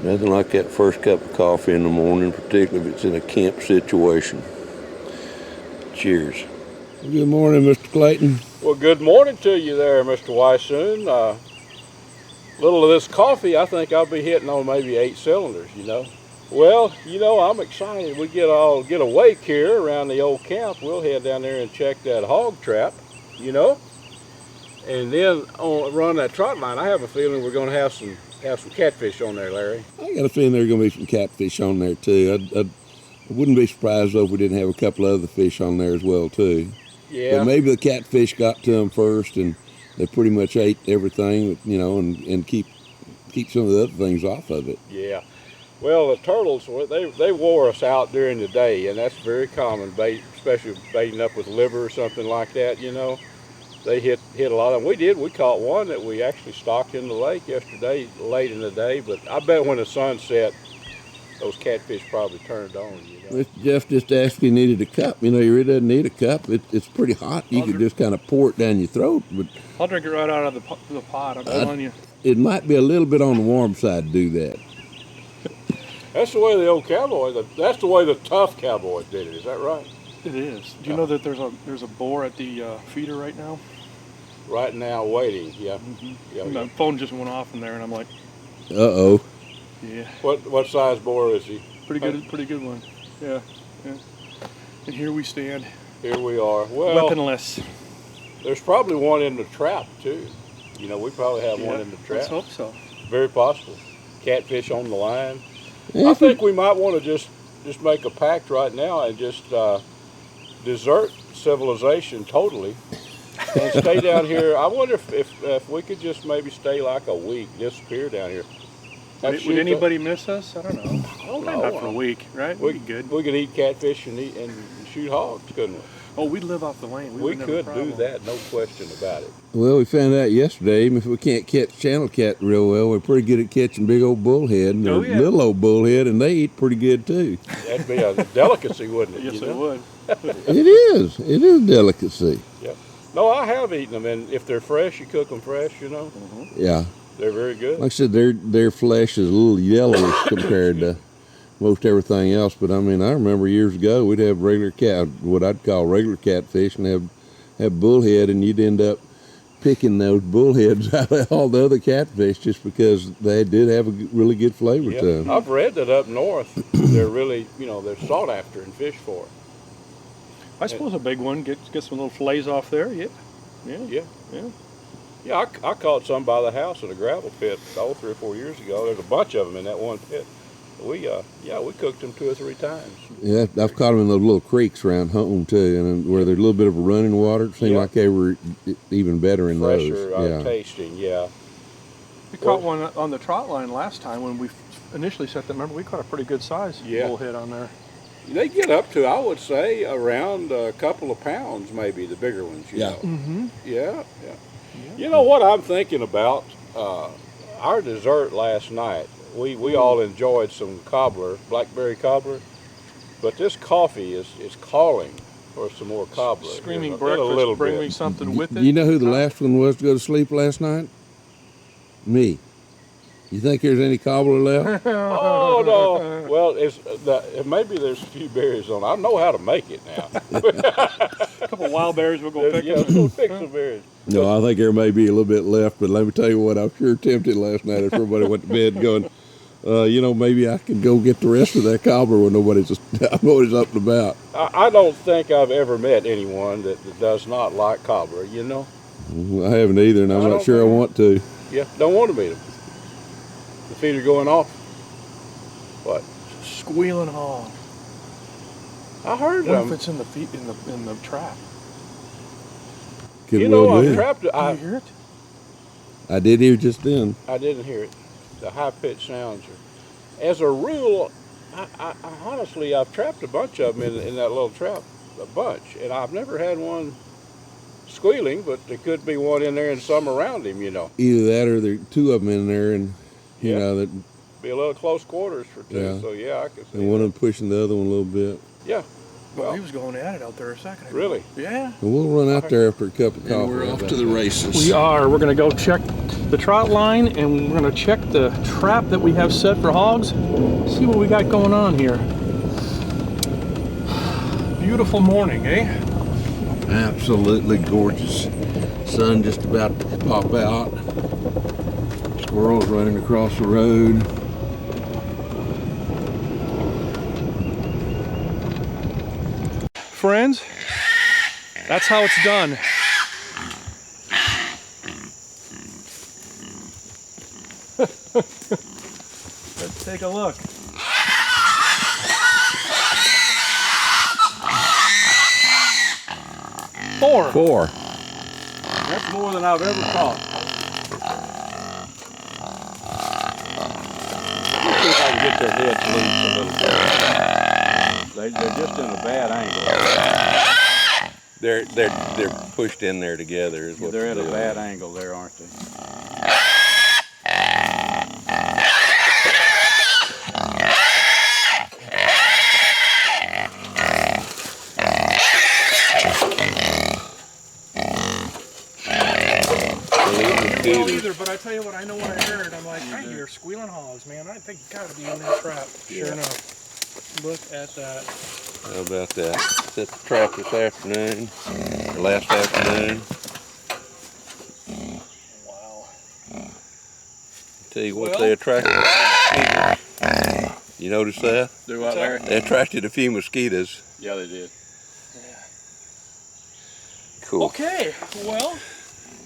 Nothing like that first cup of coffee in the morning, particularly if it's in a camp situation. Cheers. Good morning, Mr. Clayton. Well, good morning to you there, Mr. Wysoon. Little of this coffee, I think I'll be hitting on maybe 8 cylinders, you know. Well, you know, I'm excited. We get a wake here around the old camp. We'll head down there and check that hog trap, you know. And then run that trot line. I have a feeling we're going to have some catfish on there, Larry. I got a feeling there's going to be some catfish on there too. I wouldn't be surprised though if we didn't have a couple of other fish on there as well too. Yeah. But maybe the catfish got to them first and they pretty much ate everything, you know, and keep some of the other things off of it. Yeah. Well, the turtles, they wore us out during the day, and that's very common, especially baiting up with liver or something like that, you know. They hit a lot of them. We caught one that we actually stocked in the lake yesterday, late in the day, but I bet when the sun set, those catfish probably turned on, you know. Jeff just asked if you needed a cup. You know, you really doesn't need a cup. It's pretty hot. You could just kind of pour it down your throat. But I'll drink it right out of the pot. I'm telling you. It might be a little bit on the warm side to do that. That's the way the old cowboys, that's the way the tough cowboys did it. Is that right? It is. Do you know that there's a boar at the feeder right now? Right now, waiting. Yeah. Mm-hmm. Yeah. My phone just went off in there, and I'm like, Uh-oh. yeah. What size boar is he? Pretty good one. Yeah. And here we stand. Here we are. Well, weaponless. There's probably one in the trap too. You know, we probably have one in the trap. Let's hope so. Very possible. Catfish on the line. I think we might want to just make a pact right now and just desert civilization totally and stay down here. I wonder if we could just maybe stay like a week, disappear down here. Would anybody miss us? I don't know. I don't know. Not for a week, right? We'd be good. We could eat catfish and shoot hogs, couldn't we? Oh, we'd live off the land. We could do that, no question about it. Well, we found out yesterday, even if we can't catch channel cat real well, we're pretty good at catching big old bullhead and little old bullhead, and they eat pretty good too. That'd be a delicacy, wouldn't it? Yes, it would. It is. It is a delicacy. Yep. No, I have eaten them, and if they're fresh, you cook them fresh, you know. Mm-hmm. Yeah. They're very good. Like I said, their flesh is a little yellowish compared to most everything else. But I mean, I remember years ago we'd have what I'd call regular catfish, and have bullhead, and you'd end up picking those bullheads out of all the other catfish just because they did have a really good flavor to them. I've read that up north they're really, they're sought after and fished for. I suppose a big one, get some little fillets off there. Yeah, I caught some by the house in a gravel pit 3 or 4 years ago. There's a bunch of them in that one pit. We cooked them 2 or 3 times. Yeah, I've caught them in those little creeks around home too, and where there's a little bit of a running water. It seemed like they were even better in Fresher, those. Tasting, yeah. We caught one on the trot line last time when we initially set them. Remember, we caught a pretty good size bullhead on there. They get up to, I would say, around a couple of pounds, maybe, the bigger ones. You know. Mm-hmm. Yeah. You know what I'm thinking about? Our dessert last night, we all enjoyed some cobbler, blackberry cobbler, but this coffee is calling for some more cobbler. Screaming breakfast, bring me something with it. You know who the last one was to go to sleep last night? Me. You think there's any cobbler left? Oh no! Well, maybe there's a few berries on. I know how to make it now. A couple wild berries, we'll go pick Yeah, them. we'll pick some berries. No, I think there may be a little bit left, but let me tell you what, I was sure tempted last night if everybody went to bed going, maybe I could go get the rest of that cobbler when nobody's up and about. I don't think I've ever met anyone that does not like cobbler, you know? I haven't either, and I'm not sure I want to. Yeah, don't want to meet them. The feet are going off. What? Squealing hog. I heard What them. if it's in the feet in the trap? Could You well know, be. I've trapped it. Did you hear it? I did hear just then. I didn't hear it. The high-pitched sounds are. As a rule, I honestly, I've trapped a bunch of them in that little trap, a bunch, and I've never had one squealing, but there could be one in there and some around him, you know. Either that or there are two of them in there, and you Yeah. know that, Be a little close quarters for two, Yeah. so yeah, I can see and one that. of them pushing the other one a little bit. Yeah, Well, well, he was going at it out there a second ago. really? Yeah. And we'll run out there after a cup of coffee. And we're off to the races. We are. We're going to go check the trot line, and we're going to check the trap that we have set for hogs. See what we got going on here. Beautiful morning, eh? Absolutely gorgeous. Sun just about to pop out. Squirrels running across the road. Friends, that's how it's done. Let's take a look. Four. That's more than I've ever caught. Let's see if I can get their heads loose a little bit. They're just in a bad angle. They're pushed in there together is what They're at a doing. bad angle there, aren't they? I don't know either, but I tell you what, I know what I heard. I'm like, I hear squealing hogs, man. I think you gotta be in that trap. Sure enough. Look at that. How about that? Set the trap this afternoon, or last afternoon. Wow. Tell you what, Well- they attracted. You notice that? Do what, Larry? They attracted a few mosquitoes. Yeah, they did. Cool. Okay, well,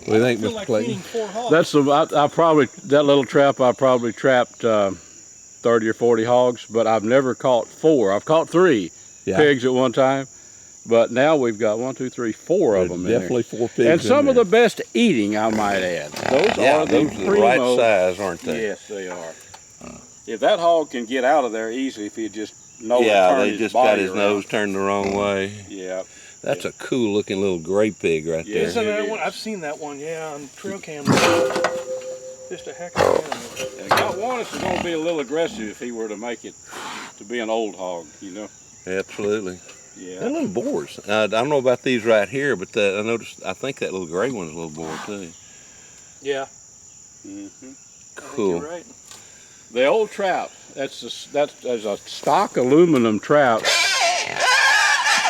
What do you think, I feel Mr. like Clayton? feeding 4 hogs. That's I probably, that little trap, I probably trapped 30 or 40 hogs, but I've never caught 4. I've caught 3 pigs at one time, but now we've got 1, 2, 3, 4 of them in there. Definitely 4 pigs. And some in of the there. best eating, I might add. Those Yeah, are those are the right size, aren't they? Yes, they are. If that hog can get out of there easy, if he just knows Yeah, to turn they his just body got his around. nose turned the wrong way. Yeah. That's a cool looking little gray pig right Yeah, there. Isn't that it one? is. I've seen that one, yeah, on trail camera. Just a heck of an animal. And I got one that's going to be a little aggressive if he were to make it to be an old hog, you know? Absolutely. Yeah. They're little boars. I don't know about these right here, but I noticed. I think that little gray one's a little boar too. Yeah. Mm-hmm. Cool. You're right. The old trap, that's a stock aluminum trap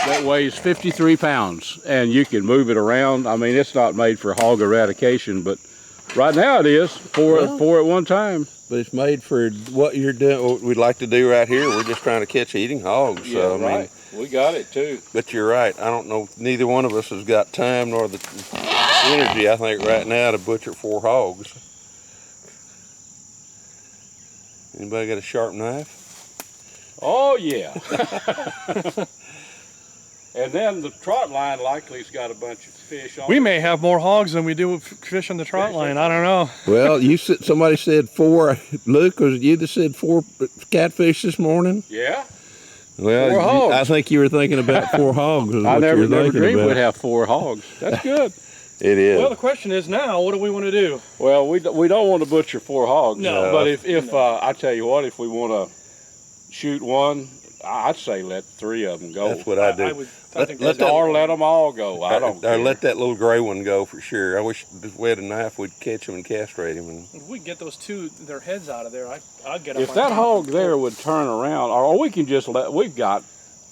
that weighs 53 pounds, and you can move it around. I mean, it's not made for hog eradication, but right now it is, four at one time. But it's made for what you're doing. What we'd like to do right here. We're just trying to catch eating hogs. So, I mean, We got it too. but you're right. I don't know. Neither one of us has got time nor the energy. I think right now to butcher 4 hogs. Anybody got a sharp knife? Oh yeah. And then the trot line likely's got a bunch of fish on We it. may have more hogs than we do with fish on the trot line. I don't know. Well, somebody said 4. Luke, was it you that said 4 catfish this morning? Yeah. Well, 4 hogs. I think you were thinking about 4 hogs. Is I what you never were thinking dreamed about. we'd have 4 hogs. That's good. It is. Well, the question is now, what do we want to do? Well, we don't want to butcher 4 hogs. No. But if I tell you what, if we want to shoot one, I'd say let 3 of them go. That's what I do. I think let that's Or let them all go. I don't Or care. let that little gray one go for sure. I wish if we had a knife, we'd catch him and castrate him. And if we get those two, their heads out of there, I'll get them. If that hog there would turn around, or we can just let, we've got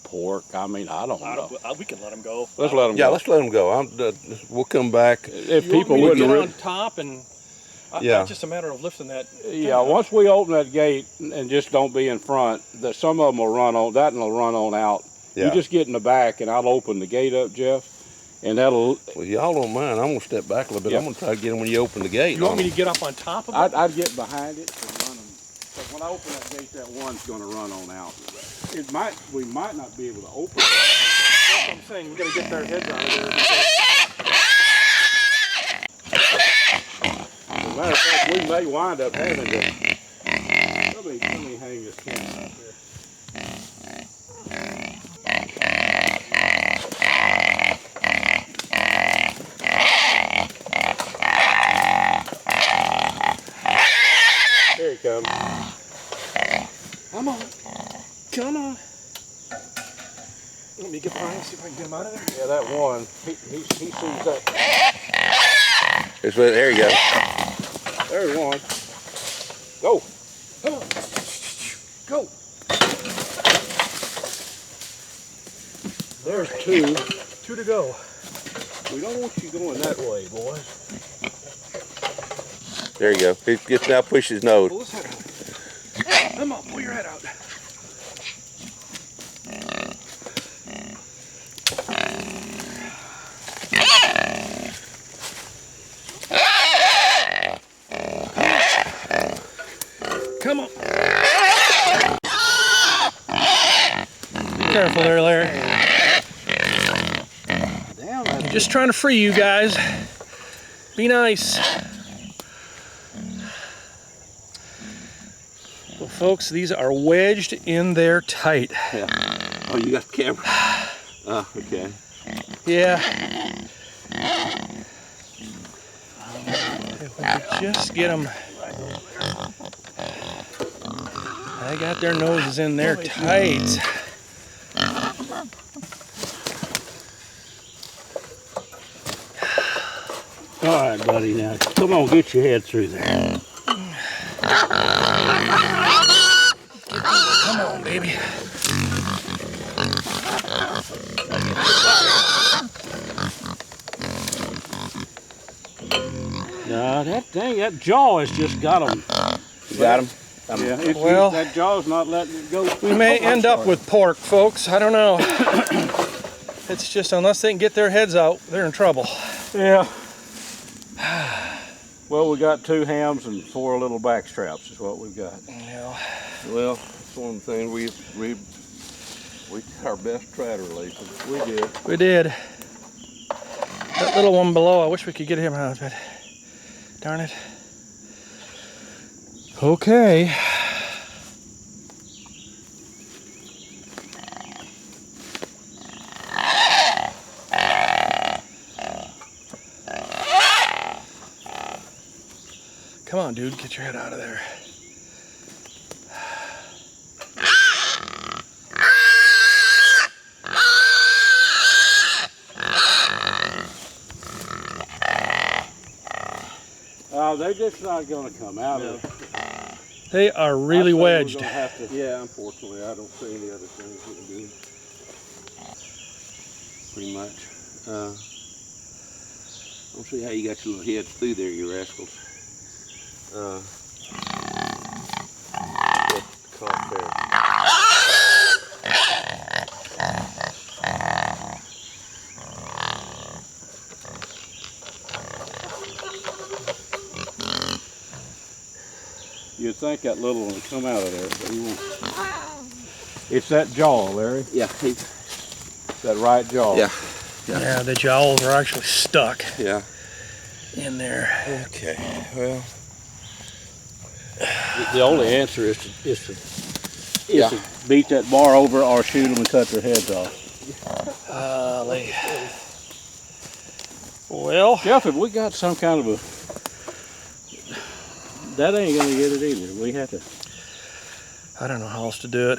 pork. I mean, I don't know. We can let them go. Let's let them yeah, go. let's let them go. We'll come back. If You people want me to wouldn't get really, on top and Yeah. it's just a matter of lifting that. yeah, once we open that gate and just don't be in front, that some of them will run on, that and will run on out. Yeah. You just get in the back and I'll open the gate up, Jeff, and that'll, Well, y'all don't mind. I'm gonna step back a little bit. Yeah. I'm gonna try to get them when you open the gate. You want me to get up on top of it? I'd get behind it and run them. Because when I open that gate, that one's going to run on out. We might not be able to open it. That's what I'm saying. We got to get their heads out of there. As a matter of fact, we may wind up having to. Let me hang this camera up here. Here he comes. Come on. Come on. Let me get behind and see if I can get him out of there. Yeah, that one. He sees that. There you go. There's one. Go. Come on. Go. There's 2. 2 to go. We don't want you going that way, boys. There you go. He gets now. Push his nose. Pull his head out. Come on. Pull your head out. Come on. Be careful there, Larry. I'm just trying to free you guys. Be nice. Well, folks, these are wedged in there tight. Yeah. Oh, you got the camera. Oh, okay. Yeah. If we could just get them. I got their noses in there tight. All right, buddy. Now, come on, get your head through there. Come on, baby. No, that jaw has just got him. You got him. Yeah, Well- that jaw's not letting it go. We may end up with pork, folks. I don't know. It's just unless they can get their heads out, they're in trouble. Yeah. Well, we got 2 hams and 4 little back straps is what we've got. Yeah. Well, it's one thing we our best trout relations. We did. We did. That little one below, I wish we could get him out, but darn it. Okay. Come on, dude, get your head out of there. They're just not going to come out of it. They are really wedged. Yeah, unfortunately, I don't see any other things we can do. Pretty much. I don't see how you got your little heads through there, you rascals. Caught there. You'd think that little one would come out of there, but he won't. It's that jaw, Larry. Yeah, That right jaw. yeah, Yeah, the jowls are actually stuck yeah. in there. Okay, well. The only answer is to beat that bar over or shoot them and cut their heads off. Well, Jeff, if we got some kind of a, that ain't gonna get it either. We have to. I don't know how else to do it.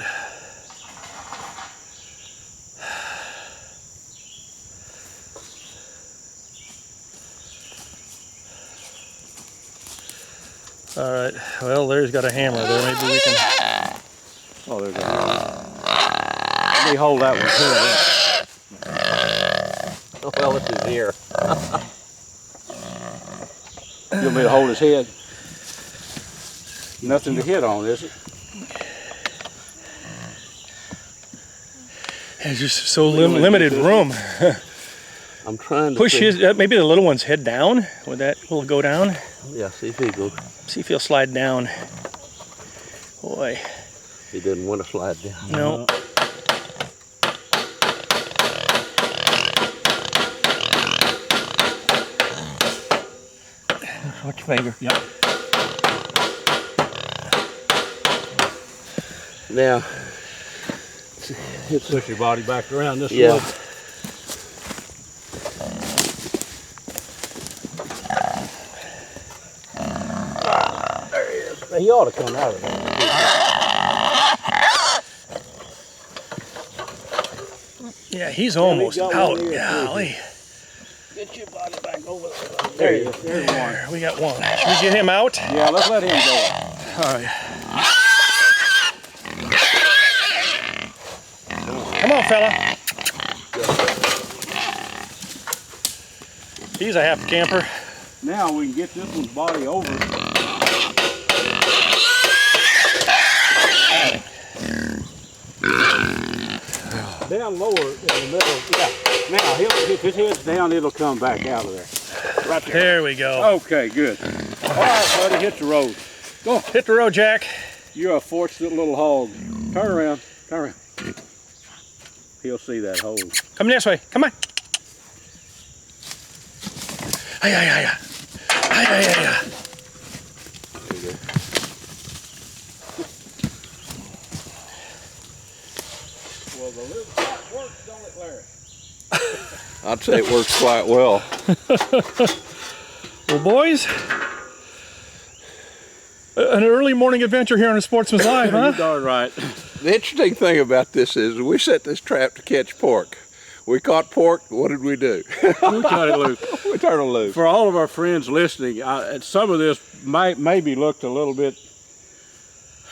All right. Well, Larry's got a hammer there. Maybe we can. Oh, there's a hammer. Let me hold that one too. Well, it's his ear. You want me to hold his head? Nothing to hit on, is it? It's just so limited room. I'm trying to Push his, maybe the little one's head down. Would that will go down? Yeah, see if he goes. See if he'll slide down. Boy. He doesn't want to slide down. No. Watch your finger. Yep. Now, Push your body back around this yeah. way. There he is. He ought to come out of there. Yeah, he's almost got out. one here, Golly. Get your body back over there. There he is. There's one. There, we got one. Should we get him out? Yeah, let's let him go. All right. Come on, fella. He's a happy camper. Now we can get this one's body over. Down lower in the middle. Yeah. Now if his head's down, it'll come back out of there. Right there. There we go. Okay, good. All right, buddy, hit the road. Go, hit the road, Jack. You're a fortunate little hog. Turn around. Turn around. He'll see that hole. Come this way. Come on. Ay, ay, ay, ay. Ay, ay, ay, ay. There you go. Well, the little spot works, don't it, Larry? I'd say it works quite well. Well, boys, an early morning adventure here on Sportsman's Live, huh? You're darn right. The interesting thing about this is we set this trap to catch pork. We caught pork, what did we do? We cut it loose. We turned it loose. For all of our friends listening, some of this maybe looked a little bit,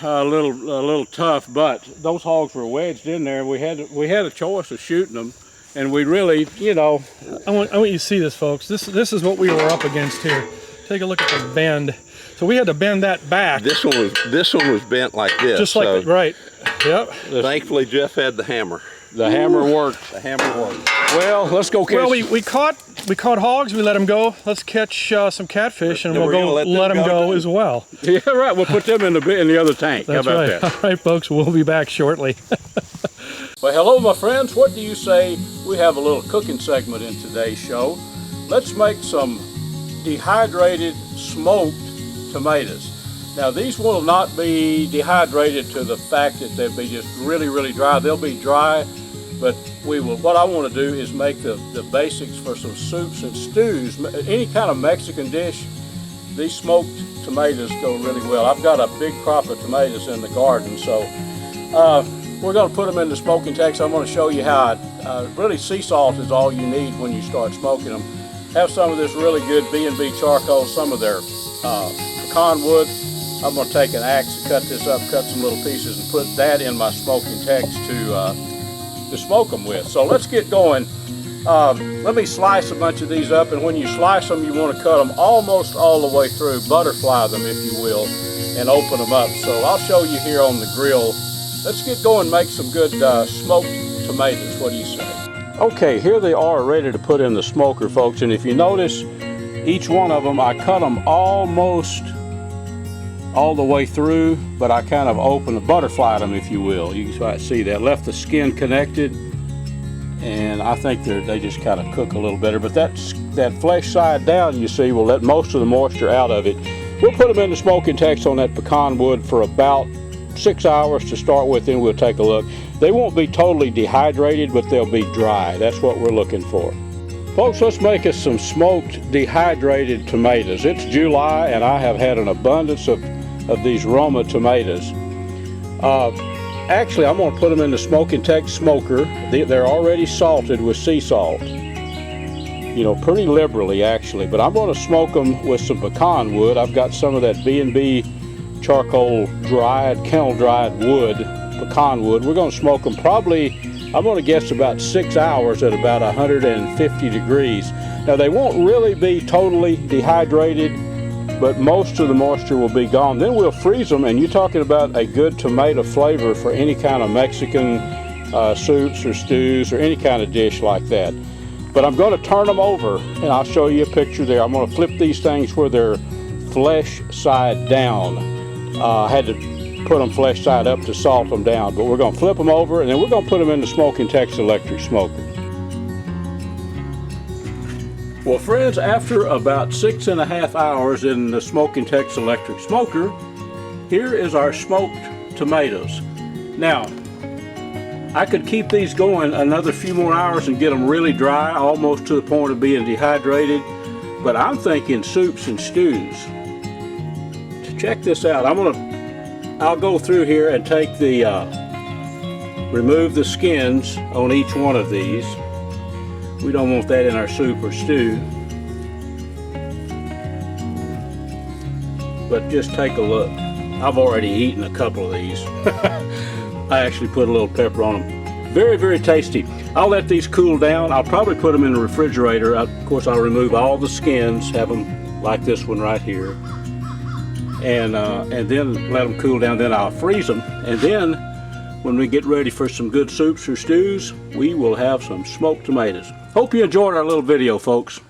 a little tough, but those hogs were wedged in there. We had a choice of shooting them, and we really, you know. I want you to see this, folks. This is what we were up against here. Take a look at the bend. So we had to bend that back. This one was bent like this. Just like that, right? Yep. Thankfully, Jeff had the hammer. The hammer worked. The hammer worked. Well, let's go catch. Well, we caught hogs. We let them go. Let's catch some catfish, and Then we'll we're go gonna let them go too. as well. Yeah, right. We'll put them in the other tank. That's How about right. that? All right, folks. We'll be back shortly. Well, hello, my friends. What do you say we have a little cooking segment in today's show? Let's make some dehydrated smoked tomatoes. Now, these will not be dehydrated to the fact that they'll be just really, really dry. They'll be dry, but what I want to do is make the basics for some soups and stews. Any kind of Mexican dish, these smoked tomatoes go really well. I've got a big crop of tomatoes in the garden, so we're going to put them in the smoking tank. So I'm going to show you how really sea salt is all you need when you start smoking them. Have some of this really good B&B charcoal, some of their pecan wood. I'm going to take an axe and cut this up, cut some little pieces, and put that in my smoking tanks to smoke them with. So let's get going. Let me slice a bunch of these up, and when you slice them, you want to cut them almost all the way through, butterfly them if you will, and open them up. So I'll show you here on the grill. Let's get going, make some good smoked tomatoes. What do you say? Okay, here they are ready to put in the smoker, folks, and if you notice, each one of them, I cut them almost all the way through, but I kind of butterflied them, if you will. You can see that. Left the skin connected, and I think they just kind of cook a little better. But that flesh side down, you see, will let most of the moisture out of it. We'll put them in the smoking tanks on that pecan wood for about 6 hours to start with, then we'll take a look. They won't be totally dehydrated, but they'll be dry. That's what we're looking for. Folks, let's make us some smoked dehydrated tomatoes. It's July, and I have had an abundance of these Roma tomatoes. Actually, I'm going to put them in the smoking tank smoker. They're already salted with sea salt. you know, pretty liberally actually. But I'm going to smoke them with some pecan wood. I've got some of that B&B charcoal dried, kennel dried wood, pecan wood. We're going to smoke them probably, I'm going to guess about 6 hours at about 150 degrees. Now they won't really be totally dehydrated, but most of the moisture will be gone. Then we'll freeze them, and you're talking about a good tomato flavor for any kind of Mexican soups or stews or any kind of dish like that. But I'm going to turn them over, and I'll show you a picture there. I'm going to flip these things where they're flesh side down. I had to put them flesh side up to salt them down, but we're going to flip them over, and then we're going to put them in the smoking Texas electric smoker. Well, friends, after about 6.5 hours in the smoking Texas electric smoker, here is our smoked tomatoes. Now, I could keep these going another few more hours and get them really dry, almost to the point of being dehydrated, but I'm thinking soups and stews. Check this out. I'll go through here and take the, remove the skins on each one of these. We don't want that in our soup or stew. But just take a look. I've already eaten a couple of these. I actually put a little pepper on them. Very, very tasty. I'll let these cool down. I'll probably put them in the refrigerator. Of course, I'll remove all the skins, have them like this one right here. And then let them cool down. Then I'll freeze them. And then when we get ready for some good soups or stews, we will have some smoked tomatoes. Hope you enjoyed our little video, folks.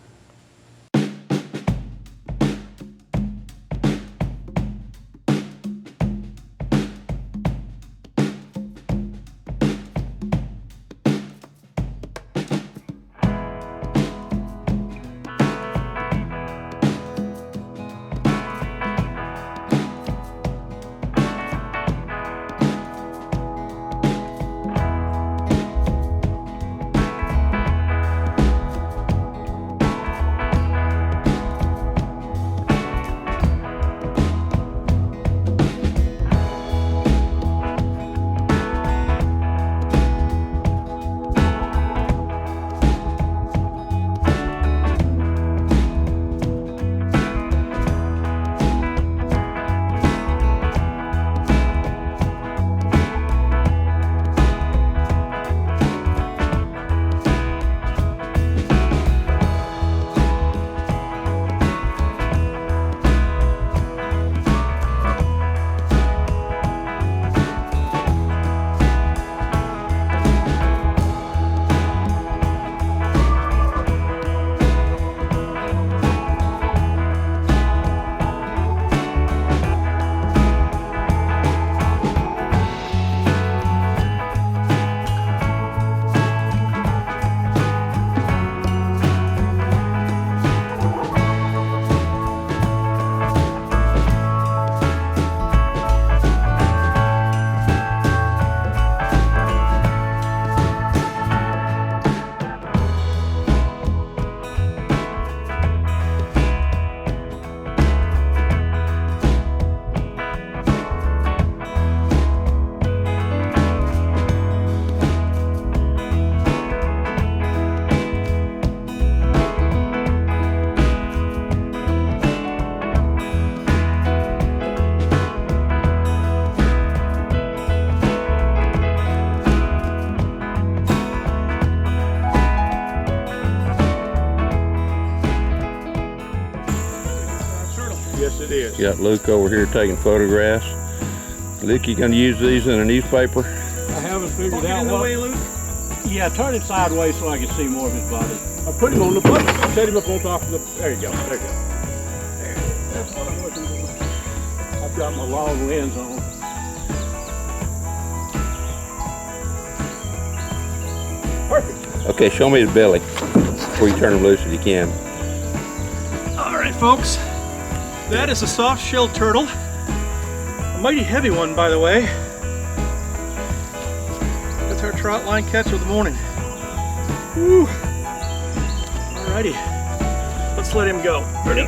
Yes, it is. Got Luke over here taking photographs. Luke, you gonna use these in a newspaper? I haven't figured Get out in the what. way, Luke. Yeah, turn it sideways so I can see more of his body. I put him on the button. Set him up on top of the. There you go. There you go. There. That's what I'm looking for. I've got my long lens on. Perfect. Okay, show me his belly before you turn him loose if you can. All right, folks. That is a soft-shelled turtle. A mighty heavy one, by the way. That's our trot line catch of the morning. Woo! Alrighty. Let's let him go. Ready?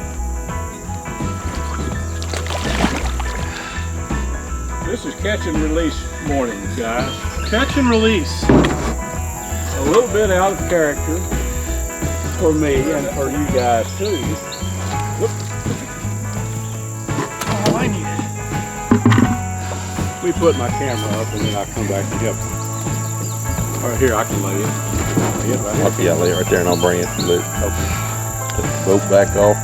This is catch and release morning, guys. Catch and release. A little bit out of character. for me and for you guys too. All I need. We put my camera up and then I'll come back and help. All right, here, I can lay it. Lay it right here. Okay, I'll lay it right there and I'll bring it. Look. Okay. Put the boat back off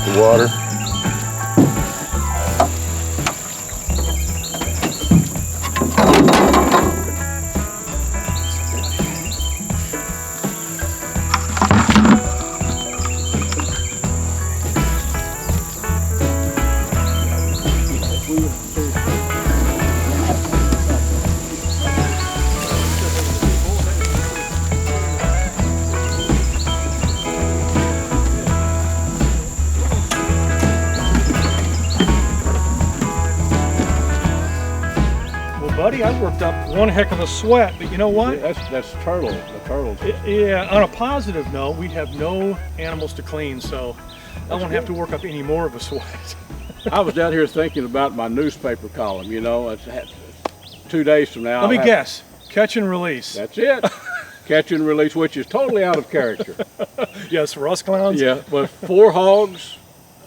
the water. Buddy, I worked up one heck of a sweat, but you know what? That's turtle. The turtles. Yeah, on a positive note, we'd have no animals to clean, so I won't have to work up any more of a sweat. I was down here thinking about my newspaper column, you know, it's 2 days from now. Let me guess, catch and release. That's it. Catch and release, which is totally out of character. Yes, for us clowns. Yeah, but 4 hogs,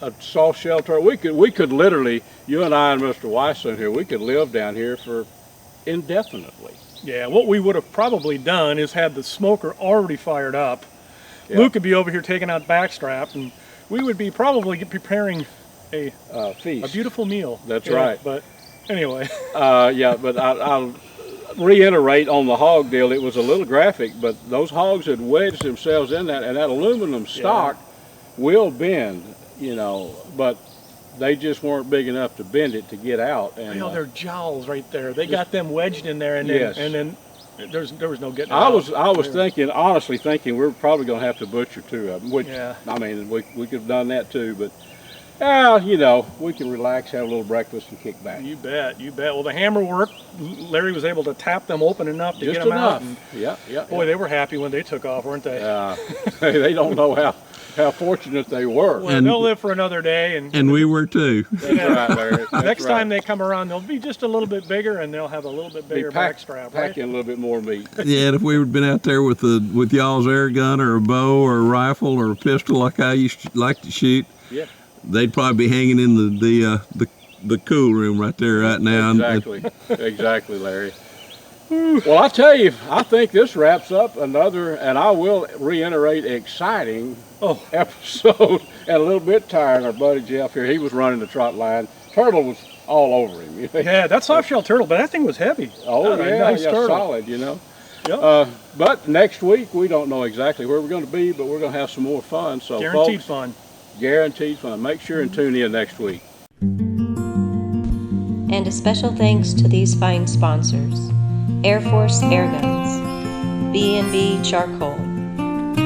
a soft shell turtle. We could literally, you and I and Mr. Weisson here, we could live down here for indefinitely. Yeah, what we would have probably done is had the smoker already fired up. Yeah. Luke would be over here taking out backstrap, and we would be probably preparing a feast. A beautiful meal. That's yeah, right. But anyway. Yeah, but I'll reiterate on the hog deal. It was a little graphic, but those hogs had wedged themselves in that, and that aluminum stock will bend, you know, but they just weren't big enough to bend it to get out. And you know, their jowls right there. They got them wedged in there, and then there was no getting. I was thinking, honestly thinking, we're probably going to have to butcher 2 of them. Which I mean, we could have done that too, but you know, we can relax, have a little breakfast, and kick back. You bet, you bet. Well, the hammer worked. Larry was able to tap them open enough to just get them enough. out. And yeah. Boy, they were happy when they took off, weren't they? They don't know how fortunate they were. Well, they'll live for another day, and we were too. That's right, Larry. That's next right. time they come around, they'll be just a little bit bigger, and they'll have a little bit bigger backstrap. Packing a little bit more meat. Yeah, and if we had been out there with y'all's air gun or a bow or a rifle or a pistol like I used to like to shoot, they'd probably be hanging in the cool room right there right now. Exactly, Larry. Well, I tell you, I think this wraps up another, and I will reiterate, exciting episode. And a little bit tired. Our buddy Jeff here, he was running the trot line. Turtle was all over him. Yeah, that soft shell turtle, but that thing was heavy. Oh, nice turtle. Solid, you know. Yep. But next week, we don't know exactly where we're going to be, but we're going to have some more fun. So, guaranteed folks, fun. Guaranteed fun. Make sure and tune in next week. And a special thanks to these fine sponsors: Air Force Air Guns, B&B Charcoal,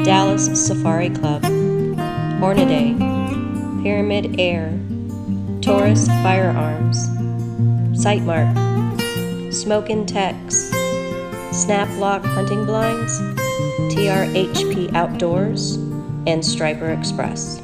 Dallas Safari Club, Hornaday, Pyramid Air, Taurus Firearms, Sightmark, Smokin' Tex, Snaplock Hunting Blinds, TRHP Outdoors, and Striper Express.